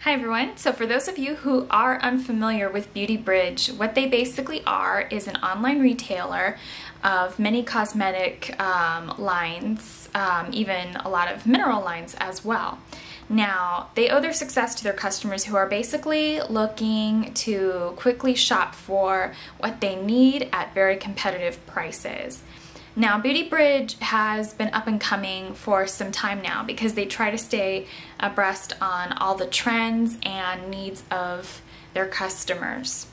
Hi everyone, so for those of you who are unfamiliar with Beauty Bridge, what they basically are is an online retailer of many cosmetic lines, even a lot of mineral lines as well. Now, they owe their success to their customers who are basically looking to quickly shop for what they need at very competitive prices. Now, Beauty Bridge has been up and coming for some time now because they try to stay abreast on all the trends and needs of their customers.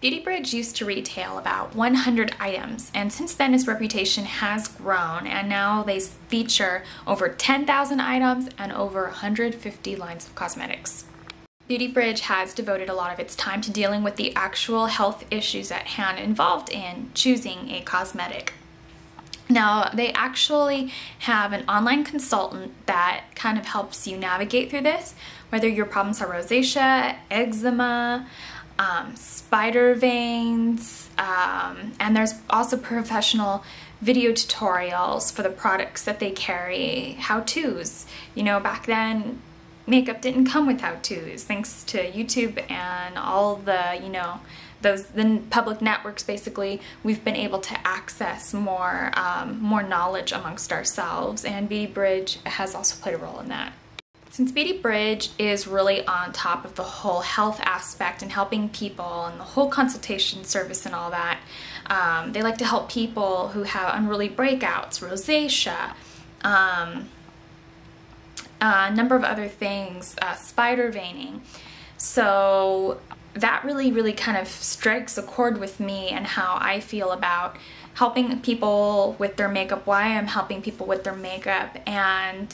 Beauty Bridge used to retail about 100 items, and since then its reputation has grown, and now they feature over 10,000 items and over 150 lines of cosmetics. Beauty Bridge has devoted a lot of its time to dealing with the actual health issues at hand involved in choosing a cosmetic. Now, they actually have an online consultant that kind of helps you navigate through this, whether your problems are rosacea, eczema, spider veins, and there's also professional video tutorials for the products that they carry, how-tos. You know, back then, makeup didn't come with how-tos, thanks to YouTube and all the, the public networks. Basically, we've been able to access more knowledge amongst ourselves, and Beauty Bridge has also played a role in that. Since Beauty Bridge is really on top of the whole health aspect and helping people and the whole consultation service and all that, they like to help people who have unruly breakouts, rosacea, a number of other things, spider veining. So that really kind of strikes a chord with me and how I feel about helping people with their makeup, why I'm helping people with their makeup, and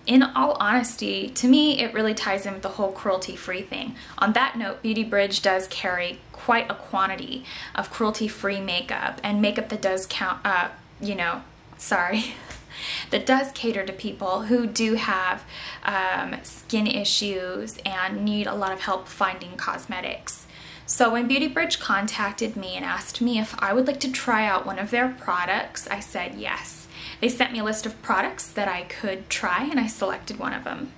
in all honesty, to me it really ties in with the whole cruelty-free thing. On that note, Beauty Bridge does carry quite a quantity of cruelty-free makeup, and makeup that does that does cater to people who do have skin issues and need a lot of help finding cosmetics. So when Beauty Bridge contacted me and asked me if I would like to try out one of their products, I said yes. They sent me a list of products that I could try, and I selected one of them.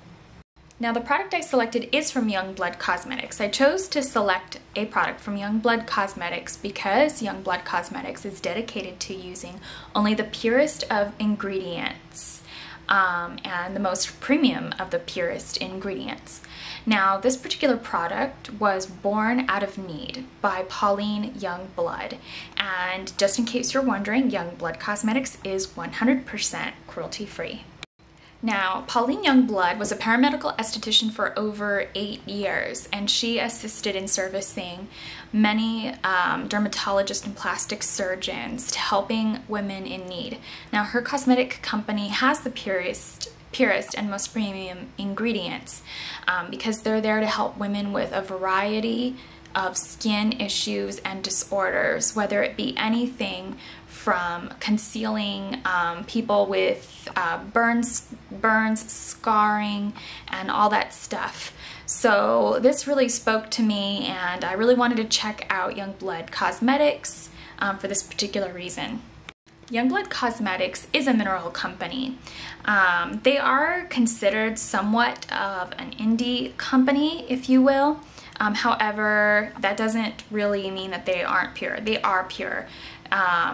Now, the product I selected is from Youngblood Cosmetics. I chose to select a product from Youngblood Cosmetics because Youngblood Cosmetics is dedicated to using only the purest of ingredients and the most premium of the purest ingredients. Now, this particular product was born out of need by Pauline Youngblood, and just in case you're wondering, Youngblood Cosmetics is 100% cruelty-free. Now, Pauline Youngblood was a paramedical esthetician for over 8 years, and she assisted in servicing many dermatologists and plastic surgeons to helping women in need. Now, her cosmetic company has the purest and most premium ingredients because they're there to help women with a variety of skin issues and disorders, whether it be anything from concealing people with burns, scarring, and all that stuff. So this really spoke to me, and I really wanted to check out Youngblood Cosmetics for this particular reason. Youngblood Cosmetics is a mineral company. They are considered somewhat of an indie company, if you will. However, that doesn't really mean that they aren't pure. They are pure.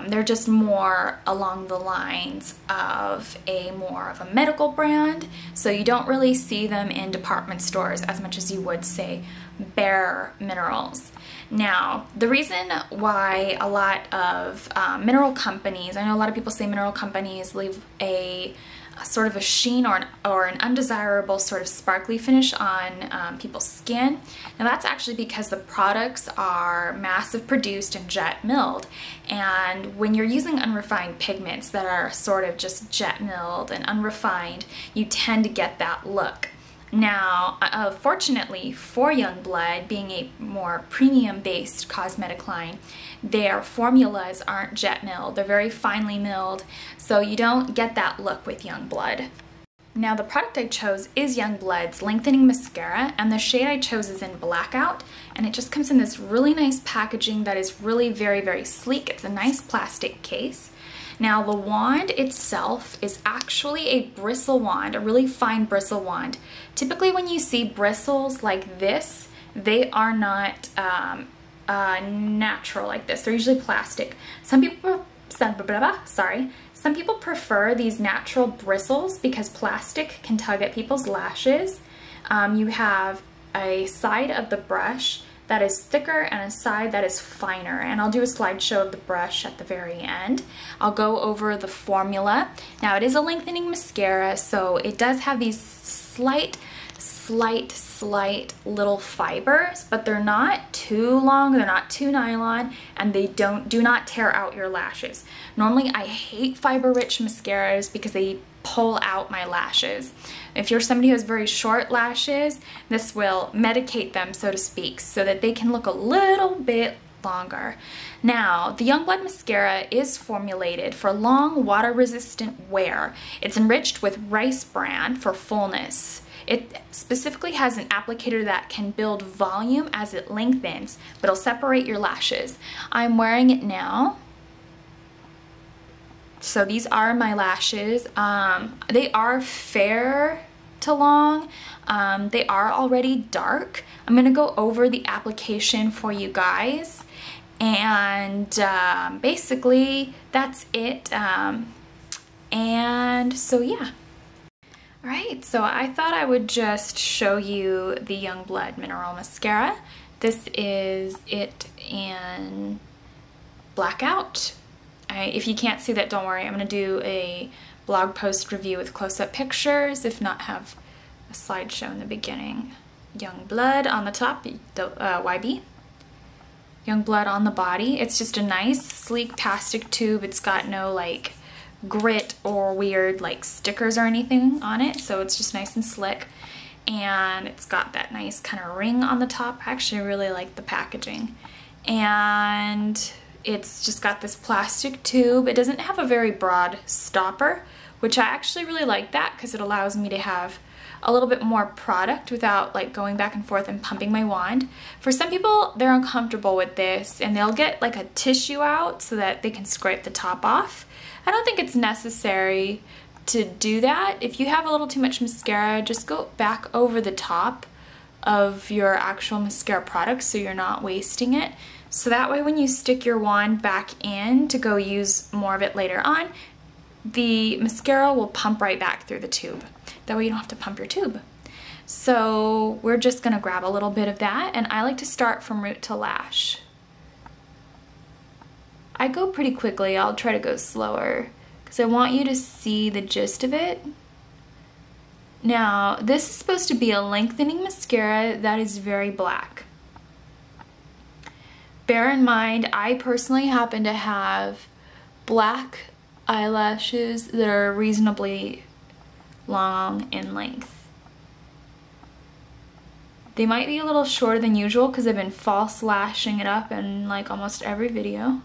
They're just more along the lines of more of a medical brand, so you don't really see them in department stores as much as you would, say, Bare Minerals. Now, the reason why a lot of mineral companies, I know a lot of people say mineral companies leave a sort of a sheen or an undesirable sort of sparkly finish on people's skin. Now, that's actually because the products are massive produced and jet milled, and when you're using unrefined pigments that are sort of just jet milled and unrefined, you tend to get that look. Now, fortunately for Youngblood, being a more premium-based cosmetic line, their formulas aren't jet milled. They're very finely milled, so you don't get that look with Youngblood. Now, the product I chose is Youngblood's Lengthening Mascara, and the shade I chose is in Blackout, and it just comes in this really nice packaging that is really very sleek. It's a nice plastic case. Now the wand itself is actually a bristle wand, a really fine bristle wand. Typically when you see bristles like this, they are not natural like this. They're usually plastic. Some people prefer these natural bristles because plastic can tug at people's lashes. You have a side of the brush that is thicker and a side that is finer, and I'll do a slideshow of the brush at the very end. I'll go over the formula. Now it is a lengthening mascara, so it does have these slight little fibers, but they're not too long, they're not too nylon, and they do not tear out your lashes. Normally I hate fiber-rich mascaras because they pull out my lashes. If you're somebody who has very short lashes, this will medicate them, so to speak, so that they can look a little bit longer. Now, the Youngblood mascara is formulated for long water-resistant wear. It's enriched with rice bran for fullness. It specifically has an applicator that can build volume as it lengthens, but it'll separate your lashes. I'm wearing it now. So these are my lashes. They are fair to long. They are already dark. I'm gonna go over the application for you guys, and basically that's it. And so yeah. Alright, so I thought I would just show you the Youngblood Mineral Mascara. This is it in Blackout. If you can't see that, don't worry. I'm going to do a blog post review with close-up pictures, if not have a slideshow in the beginning. Youngblood on the top, YB. Youngblood on the body. It's just a nice, sleek plastic tube. It's got no like grit or weird like stickers or anything on it, so it's just nice and slick. And it's got that nice kind of ring on the top. I actually really like the packaging. And it's just got this plastic tube. It doesn't have a very broad stopper, which I actually really like that because it allows me to have a little bit more product without like going back and forth and pumping my wand. For some people, they're uncomfortable with this and they'll get like a tissue out so that they can scrape the top off. I don't think it's necessary to do that. If you have a little too much mascara, just go back over the top of your actual mascara product so you're not wasting it. So that way when you stick your wand back in to go use more of it later on, the mascara will pump right back through the tube. That way you don't have to pump your tube. So we're just gonna grab a little bit of that, and I like to start from root to lash. I go pretty quickly. I'll try to go slower because I want you to see the gist of it. Now, this is supposed to be a lengthening mascara that is very black. Bear in mind, I personally happen to have black eyelashes that are reasonably long in length. They might be a little shorter than usual because I've been false lashing it up in like almost every video.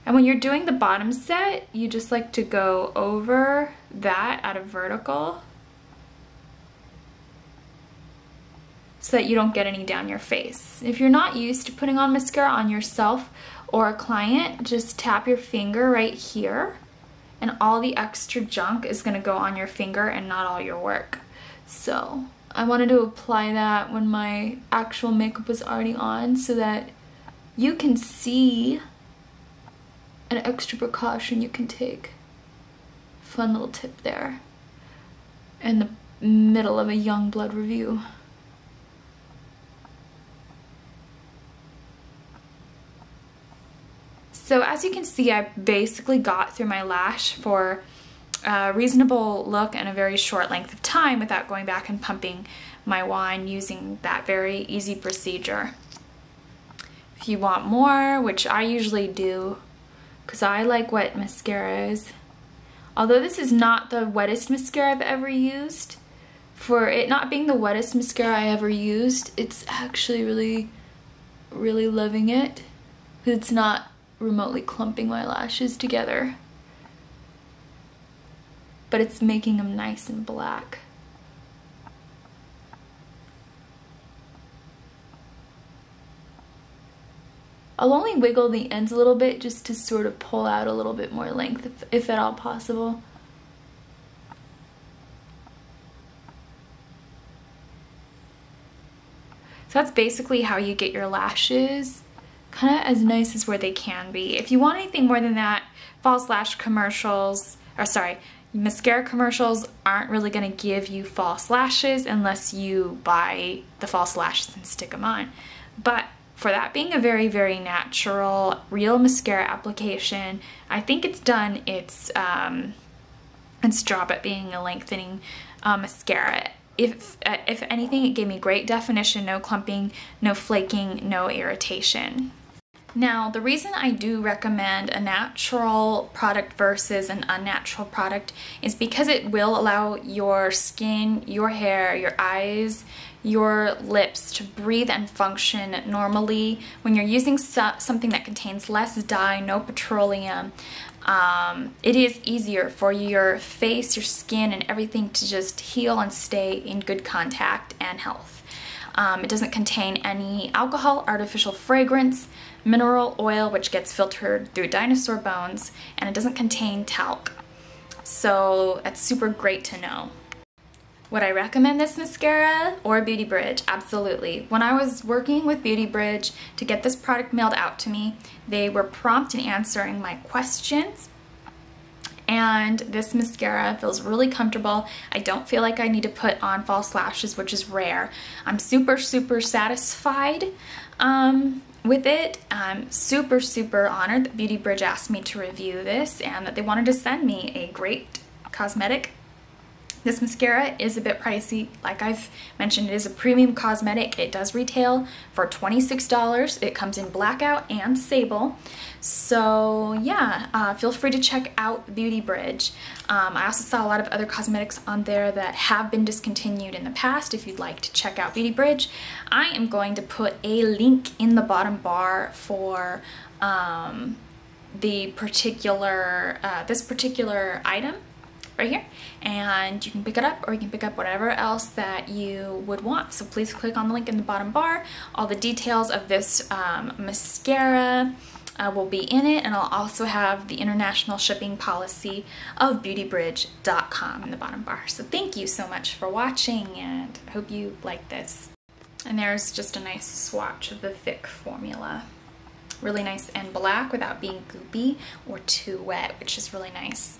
And when you're doing the bottom set, you just like to go over that at a vertical so that you don't get any down your face. If you're not used to putting on mascara on yourself or a client, just tap your finger right here and all the extra junk is gonna go on your finger and not all your work. So I wanted to apply that when my actual makeup was already on so that you can see an extra precaution you can take. Fun little tip there in the middle of a Youngblood review. So as you can see, I basically got through my lash for a reasonable look and a very short length of time without going back and pumping my wand using that very easy procedure. If you want more, which I usually do, because I like wet mascaras. Although this is not the wettest mascara I've ever used, for it not being the wettest mascara I ever used, it's actually really loving it. It's not remotely clumping my lashes together, but it's making them nice and black. I'll only wiggle the ends a little bit just to sort of pull out a little bit more length, if at all possible. So that's basically how you get your lashes kind of as nice as where they can be. If you want anything more than that, false lash commercials, or sorry, mascara commercials aren't really going to give you false lashes unless you buy the false lashes and stick them on. But for that being a very, very natural, real mascara application, I think it's done its job at being a lengthening mascara. If anything, it gave me great definition, no clumping, no flaking, no irritation. Now, the reason I do recommend a natural product versus an unnatural product is because it will allow your skin, your hair, your eyes, your lips to breathe and function normally. When you're using something that contains less dye, no petroleum, it is easier for your face, your skin, and everything to just heal and stay in good contact and health. It doesn't contain any alcohol, artificial fragrance, mineral oil, which gets filtered through dinosaur bones, and it doesn't contain talc. So that's super great to know. Would I recommend this mascara or Beauty Bridge? Absolutely. When I was working with Beauty Bridge to get this product mailed out to me, they were prompt in answering my questions. And this mascara feels really comfortable. I don't feel like I need to put on false lashes, which is rare. I'm super, super satisfied with it. I'm super, super honored that Beauty Bridge asked me to review this and that they wanted to send me a great cosmetic. This mascara is a bit pricey. Like I've mentioned, it is a premium cosmetic. It does retail for $26. It comes in Blackout and Sable. So yeah, feel free to check out Beauty Bridge. I also saw a lot of other cosmetics on there that have been discontinued in the past. If you'd like to check out Beauty Bridge, I am going to put a link in the bottom bar for the particular, this particular item right here, and you can pick it up, or you can pick up whatever else that you would want. So please click on the link in the bottom bar. All the details of this mascara will be in it, and I'll also have the international shipping policy of beautybridge.com in the bottom bar. So thank you so much for watching, and I hope you like this. And there's just a nice swatch of the thick formula. Really nice and black without being goopy or too wet, which is really nice.